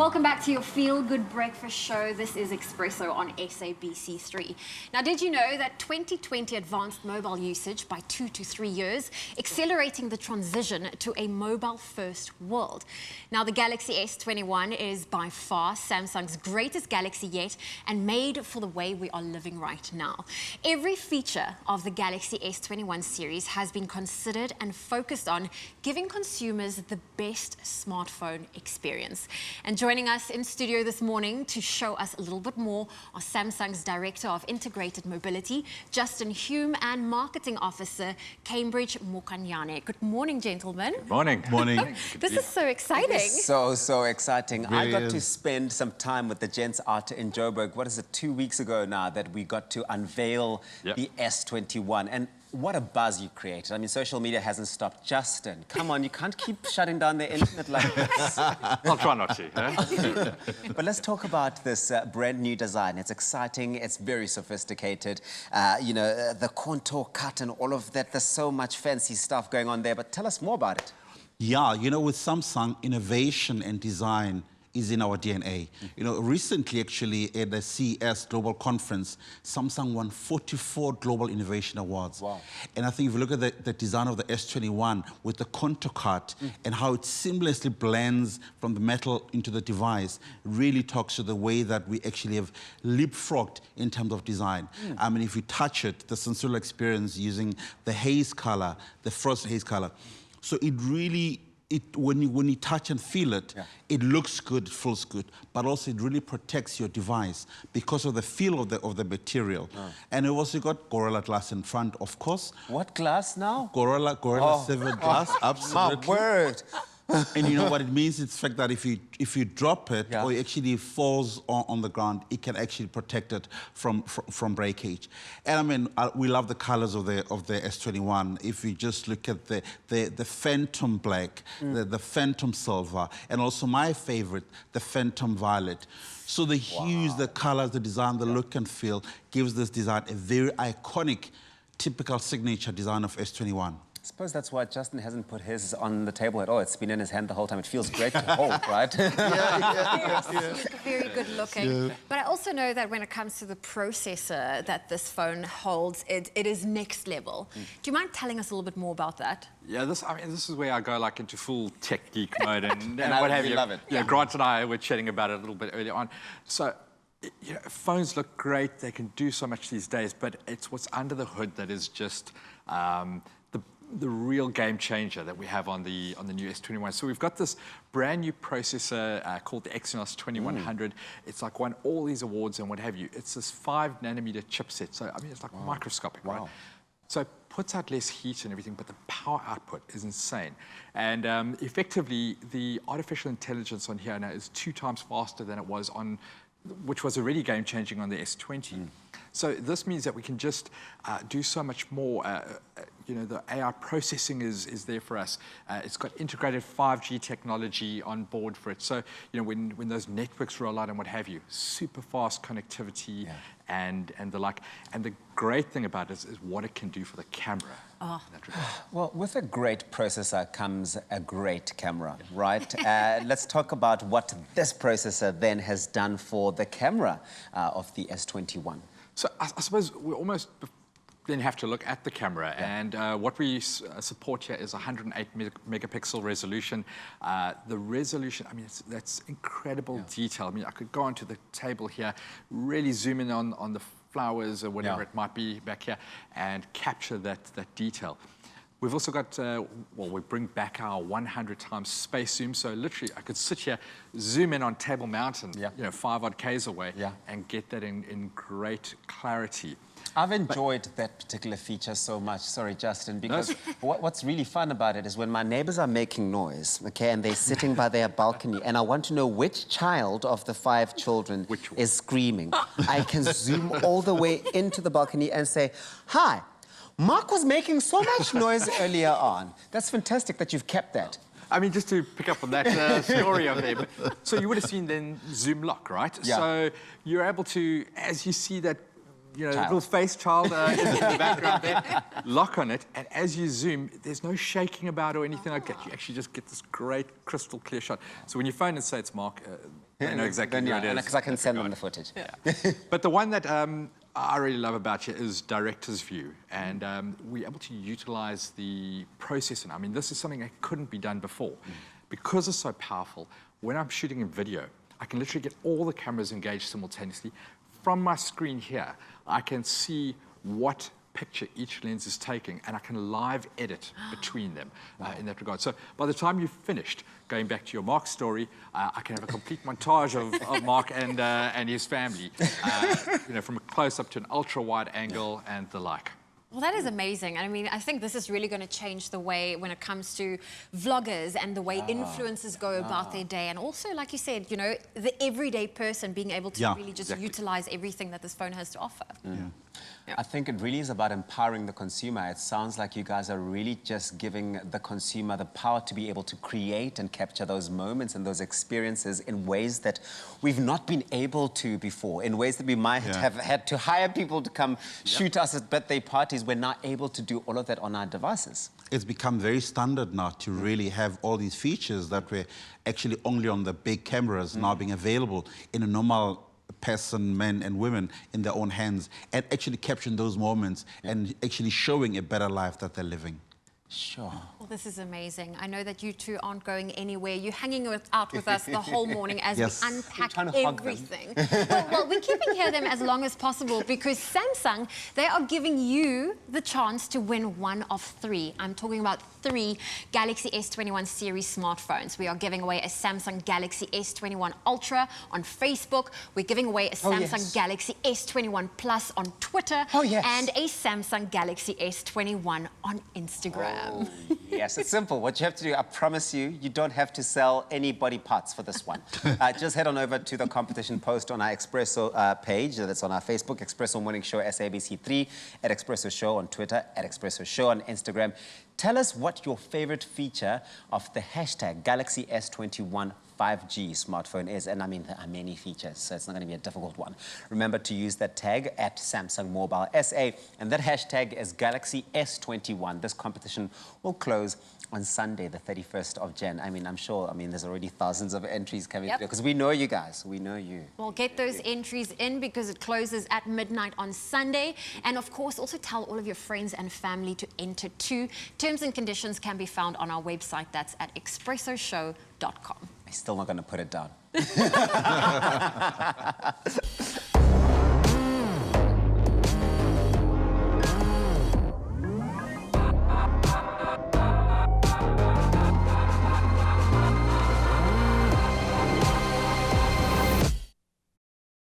Welcome back to your Feel Good Breakfast Show. This is Espresso on SABC3. Now, did you know that 2020 advanced mobile usage by 2 to 3 years, accelerating the transition to a mobile-first world? Now, the Galaxy S21 is by far Samsung's greatest Galaxy yet and made for the way we are living right now. Every feature of the Galaxy S21 series has been considered and focused on giving consumers the best smartphone experience. And joining us in studio this morning to show us a little bit more are Samsung's Director of Integrated Mobility, Justin Hume, and Marketing Officer, Cambridge Mokanyane. Good morning, gentlemen. Good morning. Morning. This is so exciting. So exciting. Really I got to spend some time with the gents out in Joburg. What is it, 2 weeks ago now that we got to unveil the S21. And what a buzz you created. I mean, social media hasn't stopped. Justin, come on, you can't keep shutting down the internet like this. I'll try not to. Huh? But let's talk about this brand new design. It's exciting. It's very sophisticated. You know, the contour cut and all of that. There's so much fancy stuff going on there. But tell us more about it. Yeah, you know, with Samsung, innovation and design is in our DNA. You know, recently, actually, at the CES Global Conference, Samsung won 44 Global Innovation Awards. Wow. And I think if you look at the design of the S21 with the contour cut and how it seamlessly blends from the metal into the device, really talks to the way that we actually have leapfrogged in terms of design. I mean, if you touch it, the sensorial experience using the haze color, the frost haze color. So it really, when you touch and feel it, it looks good, it feels good, but also it really protects your device because of the feel of the material. And we've also got Gorilla Glass in front, of course. What glass now? Gorilla 7 Glass, absolutely. My word. And you know what it means? It's the fact that if you drop it or it actually falls on the ground, it can actually protect it from breakage. And I mean, we love the colors of the S21. If you just look at the Phantom Black, the Phantom Silver, and also my favorite, the Phantom Violet. So the hues, the colors, the design, the look and feel gives this design a very iconic, typical signature design of S21. I suppose that's why Justin hasn't put his on the table at all. It's been in his hand the whole time. It feels great to hold, right? Very good looking. But I also know that when it comes to the processor that this phone holds, it is next level. Do you mind telling us a little bit more about that? Yeah, this is where I go like into full tech geek mode and And what have we you. love it. Yeah, Grant and I were chatting about it a little bit earlier on. So, you know, phones look great. They can do so much these days, but it's what's under the hood that is just the real game changer that we have on the new S21. So we've got this brand new processor called the Exynos 2100. It's like won all these awards and what have you. It's this 5-nanometer chipset. So I mean, it's like microscopic, right? So it puts out less heat and everything, but the power output is insane. And effectively, the artificial intelligence on here now is 2 times faster than it was on, which was already game-changing on the S20. So this means that we can just do so much more. You know, the AI processing is there for us. It's got integrated 5G technology on board for it. So, you know, when those networks roll out and what have you, super fast connectivity and the like. And the great thing about it is what it can do for the camera. Well, with a great processor comes a great camera, right? Let's talk about what this processor then has done for the camera of the S21. So I suppose we almost then have to look at the camera, and what we support here is 108 megapixel resolution. The resolution, I mean, that's incredible detail. I mean, I could go onto the table here, really zoom in on the flowers or whatever it might be back here, and capture that detail. We've also got, well, we bring back our 100 times space zoom. So literally, I could sit here, zoom in on Table Mountain, you know, 5-odd Ks away, and get that in great clarity. I've enjoyed that particular feature so much, sorry, Justin, because what's really fun about it is when my neighbors are making noise, okay, and they're sitting by their balcony, and I want to know which child of the 5 children is screaming. I can zoom all the way into the balcony and say, hi, Mark was making so much noise earlier on. That's fantastic that you've kept that. I mean, just to pick up on that story over there, so you would have seen then zoom lock, right? So you're able to, as you see that little face child in the background there. Lock on it, and as you zoom, there's no shaking about or anything like that. You actually just get this great crystal clear shot. So when you phone and say it's Mark, they know exactly who it is. Because I can send them the footage. Yeah. But the one that I really love about you is director's view, and we're able to utilize the processing. I mean, this is something that couldn't be done before. Because it's so powerful, when I'm shooting in video, I can literally get all the cameras engaged simultaneously. From my screen here, I can see what picture each lens is taking, and I can live edit between them in that regard. So by the time you've finished, going back to your Mark story, I can have a complete montage of Mark and his family, from a close-up to an ultra-wide angle and the like. Well, that is amazing. I mean, I think this is really going to change the way when it comes to vloggers and the way influencers go about their day. And also, like you said, the everyday person being able to really just utilize everything that this phone has to offer. Yeah. I think it really is about empowering the consumer. It sounds like you guys are really just giving the consumer the power to be able to create and capture those moments and those experiences in ways that we've not been able to before, in ways that we might have had to hire people to come shoot us at birthday parties. We're not able to do all of that on our devices. It's become very standard now to really have all these features that were actually only on the big cameras now being available in a normal person, men and women, in their own hands, and actually capturing those moments and actually showing a better life that they're living. Sure. Well, this is amazing. I know that you two aren't going anywhere. You're hanging out with us the whole morning as we unpack everything. Well, we're keeping here them as long as possible because Samsung, they are giving you the chance to win one of 3. I'm talking about 3 Galaxy S21 series smartphones. We are giving away a Samsung Galaxy S21 Ultra on Facebook. We're giving away a Samsung Galaxy S21 Plus on Twitter. And a Samsung Galaxy S21 on Instagram. Yes, it's simple. What you have to do, I promise you, you don't have to sell any body parts for this one. Just head on over to the competition post on our Expresso page that's on our Facebook, Expresso Morning Show SABC3, at Expresso Show on Twitter, at Expresso Show on Instagram. Tell us what your favorite feature of the hashtag Galaxy S21 5G smartphone is. And I mean, there are many features, so it's not going to be a difficult one. Remember to use that tag at Samsung Mobile SA, and that hashtag is Galaxy S21. This competition will close on Sunday, the 31st of Jan. I mean, I'm sure, there's already thousands of entries coming through, because we know you guys, we know you. Well, get those entries in because it closes at midnight on Sunday. And of course, also tell all of your friends and family to enter too. Terms and conditions can be found on our website. That's at expressoshow.com. I'm still not going to put it down.